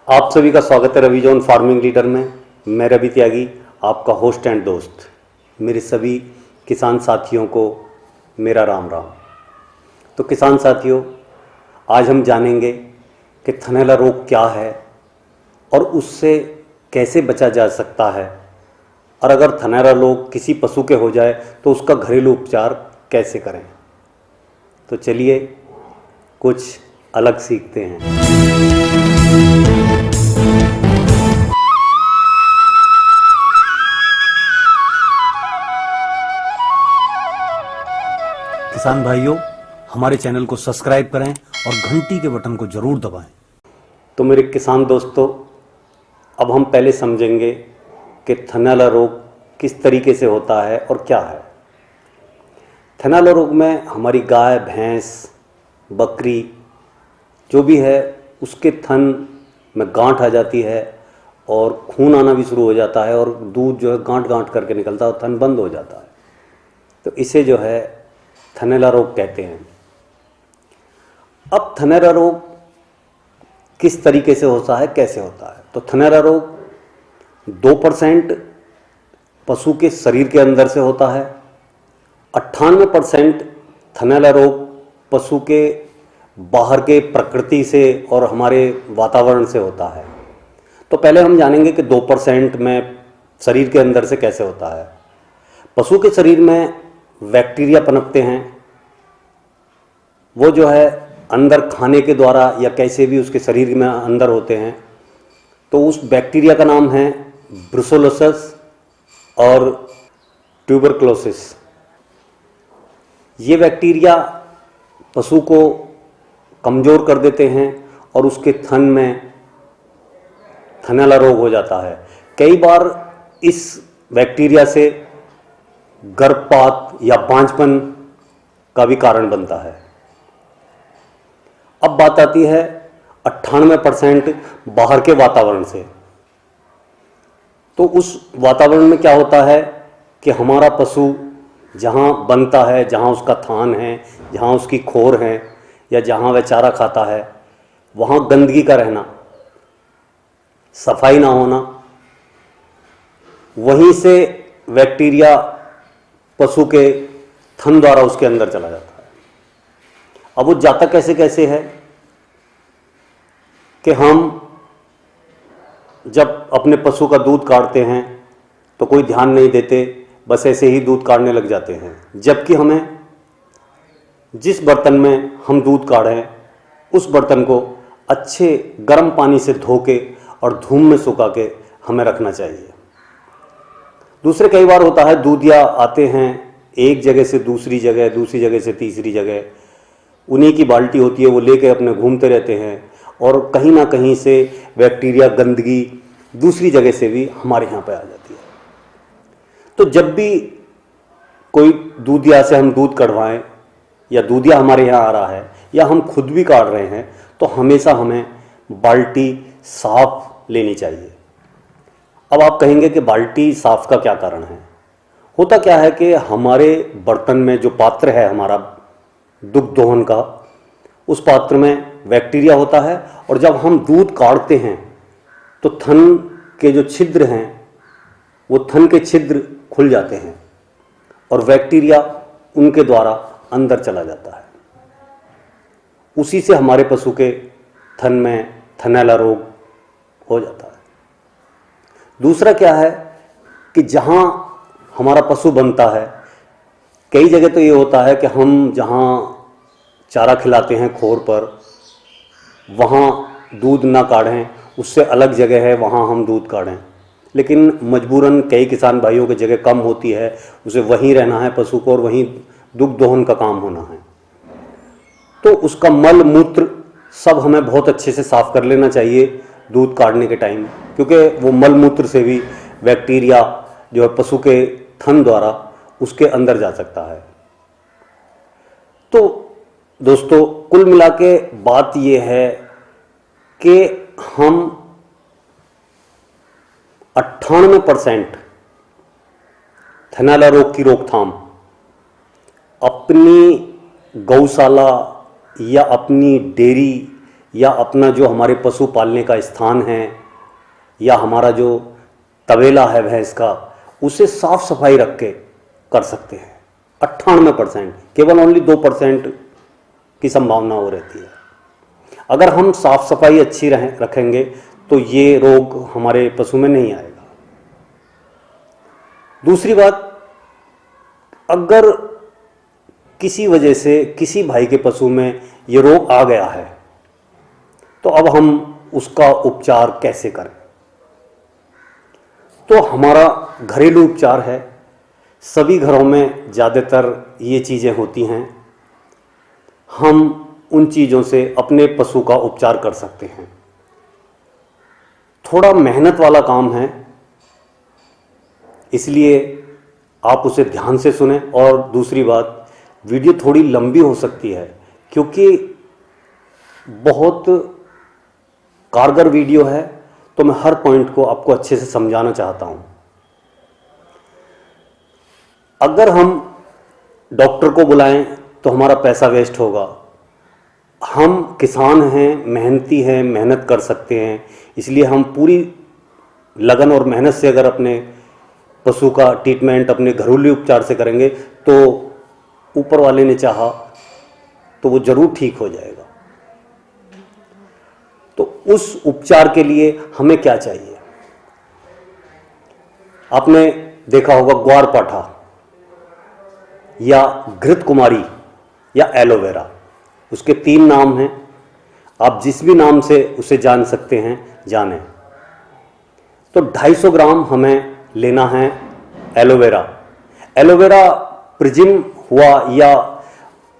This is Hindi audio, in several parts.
आप सभी का स्वागत है रवि जोन फार्मिंग लीडर में। मैं रवि त्यागी, आपका होस्ट एंड दोस्त। मेरे सभी किसान साथियों को मेरा राम राम। तो किसान साथियों, आज हम जानेंगे कि थनैला रोग क्या है और उससे कैसे बचा जा सकता है, और अगर थनैला रोग किसी पशु के हो जाए तो उसका घरेलू उपचार कैसे करें। तो चलिए कुछ अलग सीखते हैं। किसान भाइयों, हमारे चैनल को सब्सक्राइब करें और घंटी के बटन को जरूर दबाएं। तो मेरे किसान दोस्तों, अब हम पहले समझेंगे कि थनैला रोग किस तरीके से होता है और क्या है। थनैला रोग में हमारी गाय, भैंस, बकरी जो भी है उसके थन में गांठ आ जाती है और खून आना भी शुरू हो जाता है और दूध जो है गांठ गांठ करके निकलता है और थन बंद हो जाता है। तो इसे जो है थनैला रोग कहते हैं। अब थनैला रोग किस तरीके से होता है, कैसे होता है। तो थनैला रोग 2% पशु के शरीर के अंदर से होता है। 98% थनैला रोग पशु के बाहर के प्रकृति से और हमारे वातावरण से होता है। तो पहले हम जानेंगे कि 2% में शरीर के अंदर से कैसे होता है। पशु के शरीर में बैक्टीरिया पनपते हैं। वो जो है अंदर खाने के द्वारा या कैसे भी उसके शरीर में अंदर होते हैं। तो उस बैक्टीरिया का नाम है ब्रुसेलोसिस और ट्यूबरक्लोसिस। ये बैक्टीरिया पशु को कमज़ोर कर देते हैं और उसके थन में थनैला रोग हो जाता है। कई बार इस बैक्टीरिया से गर्भपात या बांझपन का भी कारण बनता है। अब बात आती है 98% बाहर के वातावरण से। तो उस वातावरण में क्या होता है कि हमारा पशु जहाँ बनता है, जहाँ उसका थान है, जहाँ उसकी खोर है या जहाँ वह चारा खाता है, वहाँ गंदगी का रहना, सफाई ना होना, वहीं से बैक्टीरिया पशु के थन द्वारा उसके अंदर चला जाता है। अब वो जाता कैसे कैसे है कि हम जब अपने पशु का दूध काढ़ते हैं तो कोई ध्यान नहीं देते, बस ऐसे ही दूध काढ़ने लग जाते हैं। जबकि हमें जिस बर्तन में हम दूध काढ़ें उस बर्तन को अच्छे गर्म पानी से धो के और धूप में सुखा के हमें रखना चाहिए। दूसरे कई बार होता है दूधिया आते हैं एक जगह से दूसरी जगह, दूसरी जगह से तीसरी जगह, उन्हीं की बाल्टी होती है, वो लेके अपने घूमते रहते हैं और कहीं ना कहीं से बैक्टीरिया, गंदगी दूसरी जगह से भी हमारे यहाँ पे आ जाती है। तो जब भी कोई दूधिया से हम दूध कढ़वाएं या दूधिया हमारे यहाँ आ रहा है या हम खुद भी काढ़ रहे हैं तो हमेशा हमें बाल्टी साफ लेनी चाहिए। अब आप कहेंगे कि बाल्टी साफ का क्या कारण है। होता क्या है कि हमारे बर्तन में जो पात्र है हमारा दुग्ध दोहन का, उस पात्र में बैक्टीरिया होता है और जब हम दूध काढ़ते हैं तो थन के जो छिद्र हैं वो थन के छिद्र खुल जाते हैं और बैक्टीरिया उनके द्वारा अंदर चला जाता है। उसी से हमारे पशु के थन में थनैला रोग हो जाता है। दूसरा क्या है कि जहाँ हमारा पशु बनता है, कई जगह तो ये होता है कि हम जहाँ चारा खिलाते हैं खोर पर, वहाँ दूध ना काढ़ें, उससे अलग जगह है वहाँ हम दूध काढ़ें। लेकिन मजबूरन कई किसान भाइयों की जगह कम होती है, उसे वहीं रहना है पशु को और वहीं दुग्ध दोहन का काम होना है। तो उसका मल मूत्र सब हमें बहुत अच्छे से साफ कर लेना चाहिए दूध काढ़ने के टाइम, क्योंकि वो मल मूत्र से भी बैक्टीरिया जो है पशु के थन द्वारा उसके अंदर जा सकता है। तो दोस्तों, कुल मिला के बात ये है कि हम 98% थनैला रोग की रोकथाम अपनी गौशाला या अपनी डेयरी या अपना जो हमारे पशु पालने का स्थान है या हमारा जो तबेला है भैंस का, उसे साफ सफाई रख के कर सकते हैं। 98%, केवल ओनली 2% की संभावना हो रहती है। अगर हम साफ सफाई अच्छी रखेंगे तो ये रोग हमारे पशु में नहीं आएगा। दूसरी बात, अगर किसी वजह से किसी भाई के पशु में ये रोग आ गया है तो अब हम उसका उपचार कैसे करें? तो हमारा घरेलू उपचार है। सभी घरों में ज़्यादातर ये चीज़ें होती हैं। हम उन चीज़ों से अपने पशु का उपचार कर सकते हैं। थोड़ा मेहनत वाला काम है, इसलिए आप उसे ध्यान से सुनें। और दूसरी बात, वीडियो थोड़ी लंबी हो सकती है क्योंकि बहुत कारगर वीडियो है, तो मैं हर पॉइंट को आपको अच्छे से समझाना चाहता हूं। अगर हम डॉक्टर को बुलाएं तो हमारा पैसा वेस्ट होगा। हम किसान हैं, मेहनती हैं, मेहनत कर सकते हैं, इसलिए हम पूरी लगन और मेहनत से अगर अपने पशु का ट्रीटमेंट अपने घरेलू उपचार से करेंगे तो ऊपर वाले ने चाहा तो वो जरूर ठीक हो जाएगा। तो उस उपचार के लिए हमें क्या चाहिए? आपने देखा होगा ग्वारपाठा या घृत कुमारी या एलोवेरा, उसके 3 नाम हैं। आप जिस भी नाम से उसे जान सकते हैं, जानें। तो 250 ग्राम हमें लेना है एलोवेरा। एलोवेरा प्रिज्म हुआ या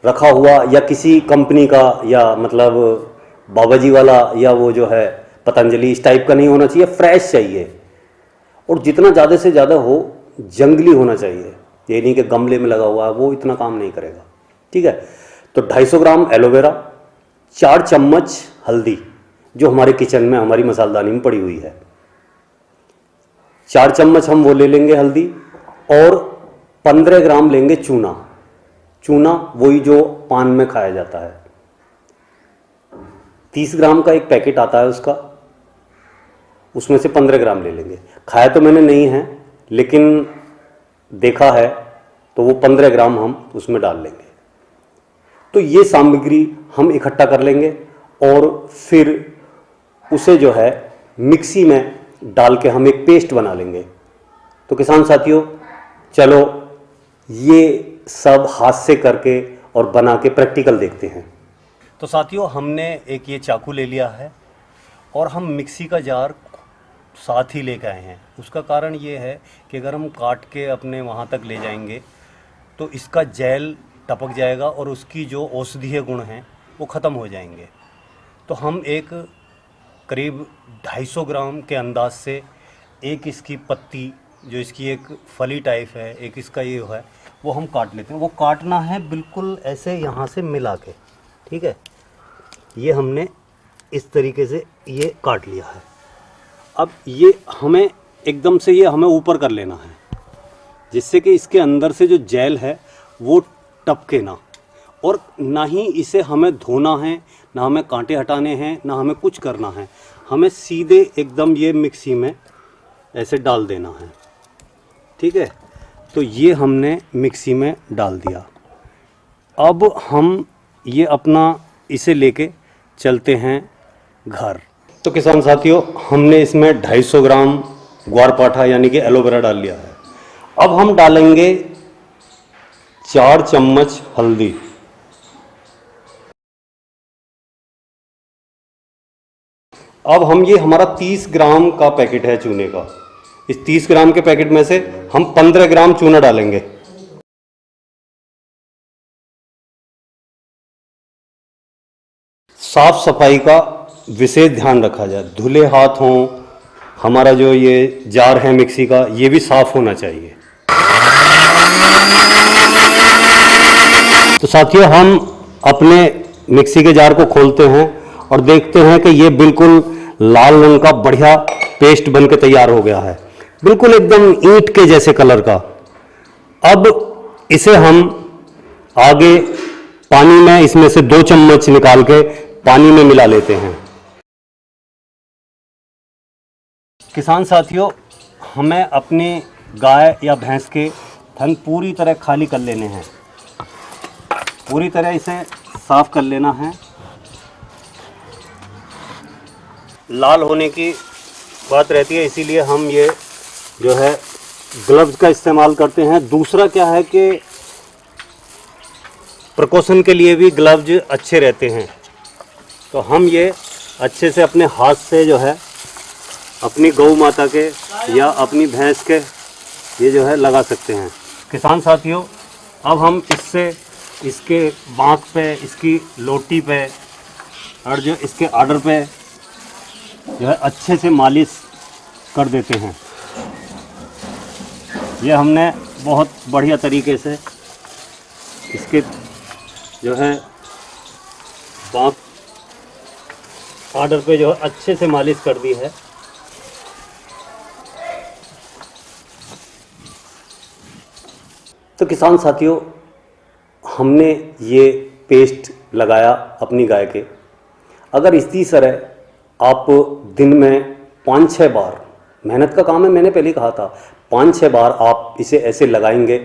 रखा हुआ या किसी कंपनी का, या मतलब बाबाजी वाला या वो जो है पतंजलि, इस टाइप का नहीं होना चाहिए, फ्रेश चाहिए। और जितना ज़्यादा से ज़्यादा हो जंगली होना चाहिए। ये नहीं कि गमले में लगा हुआ है, वो इतना काम नहीं करेगा। ठीक है, तो 250 ग्राम एलोवेरा, 4 चम्मच हल्दी जो हमारे किचन में हमारी मसालदानी में पड़ी हुई है, 4 चम्मच हम वो ले लेंगे हल्दी। और 15 ग्राम लेंगे चूना। चूना वही जो पान में खाया जाता है। 30 ग्राम का एक पैकेट आता है उसका, उसमें से 15 ग्राम ले लेंगे। खाया तो मैंने नहीं है, लेकिन देखा है, तो वो 15 ग्राम हम उसमें डाल लेंगे। तो ये सामग्री हम इकट्ठा कर लेंगे और फिर उसे जो है मिक्सी में डाल के हम एक पेस्ट बना लेंगे। तो किसान साथियों, चलो ये सब हाथ से करके और बना के प्रैक्टिकल देखते हैं। तो साथियों, हमने एक ये चाकू ले लिया है और हम मिक्सी का जार साथ ही लेकर आए हैं। उसका कारण ये है कि अगर हम काट के अपने वहाँ तक ले जाएंगे तो इसका जेल टपक जाएगा और उसकी जो औषधीय गुण हैं वो ख़त्म हो जाएंगे। तो हम एक करीब 250 ग्राम के अंदाज से एक इसकी पत्ती, जो इसकी एक फली टाइप है, एक इसका ये है, वो हम काट लेते हैं। वो काटना है बिल्कुल ऐसे यहाँ से मिला के। ठीक है, ये हमने इस तरीके से ये काट लिया है। अब ये हमें एकदम से ये हमें ऊपर कर लेना है, जिससे कि इसके अंदर से जो जेल है वो टपके ना, और ना ही इसे हमें धोना है, ना हमें कांटे हटाने हैं, ना हमें कुछ करना है। हमें सीधे एकदम ये मिक्सी में ऐसे डाल देना है। ठीक है, तो ये हमने मिक्सी में डाल दिया। अब हम ये अपना इसे लेके चलते हैं घर। तो किसान साथियों, हमने इसमें 250 ग्राम ग्वारपाठा यानी कि एलोवेरा डाल लिया है। अब हम डालेंगे 4 चम्मच हल्दी, अब हम ये हमारा 30 ग्राम का पैकेट है चूने का, इस 30 ग्राम के पैकेट में से हम 15 ग्राम चूना डालेंगे। साफ सफाई का विशेष ध्यान रखा जाए, धुले हाथ हों। हमारा जो ये जार है मिक्सी का, ये भी साफ होना चाहिए। तो साथियों, हम अपने मिक्सी के जार को खोलते हैं और देखते हैं कि ये बिल्कुल लाल रंग का बढ़िया पेस्ट बनके तैयार हो गया है, बिल्कुल एकदम ईंट के जैसे कलर का। अब इसे हम आगे पानी में इसमें से 2 चम्मच निकाल के पानी में मिला लेते हैं। किसान साथियों, हमें अपनी गाय या भैंस के थन पूरी तरह खाली कर लेने हैं। पूरी तरह इसे साफ कर लेना है। लाल होने की बात रहती है, इसीलिए हम ये जो है ग्लव्स का इस्तेमाल करते हैं। दूसरा क्या है कि प्रिकॉशन के लिए भी ग्लव्स अच्छे रहते हैं, तो हम ये अच्छे से अपने हाथ से जो है अपनी गौ माता के या अपनी भैंस के ये जो है लगा सकते हैं। किसान साथियों, अब हम इससे इसके बाँक पे, इसकी लोटी पे और जो इसके आर्डर पे जो है अच्छे से मालिश कर देते हैं। ये हमने बहुत बढ़िया तरीके से इसके जो है बाँक आर्डर पे जो है अच्छे से मालिश कर दी है। तो किसान साथियों, हमने ये पेस्ट लगाया अपनी गाय के। अगर इसी तरह आप दिन में 5-6 बार, मेहनत का काम है, मैंने पहले कहा था, 5-6 बार आप इसे ऐसे लगाएंगे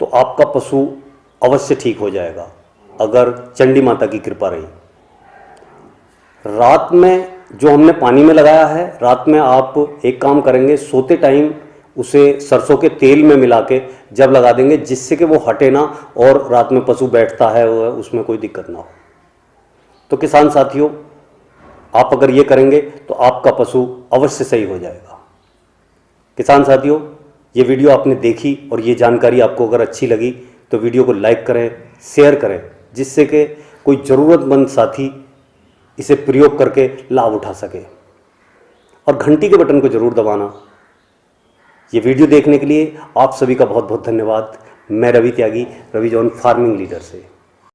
तो आपका पशु अवश्य ठीक हो जाएगा, अगर चंडी माता की कृपा रही। रात में जो हमने पानी में लगाया है, रात में आप एक काम करेंगे, सोते टाइम उसे सरसों के तेल में मिला के जब लगा देंगे, जिससे कि वो हटे ना और रात में पशु बैठता है उसमें कोई दिक्कत ना हो। तो किसान साथियों, आप अगर ये करेंगे तो आपका पशु अवश्य सही हो जाएगा। किसान साथियों, ये वीडियो आपने देखी और ये जानकारी आपको अगर अच्छी लगी तो वीडियो को लाइक करें, शेयर करें, जिससे कि कोई ज़रूरतमंद साथी इसे प्रयोग करके लाभ उठा सके। और घंटी के बटन को ज़रूर दबाना। ये वीडियो देखने के लिए आप सभी का बहुत बहुत धन्यवाद। मैं रवि त्यागी, रवि जॉन फार्मिंग लीडर से।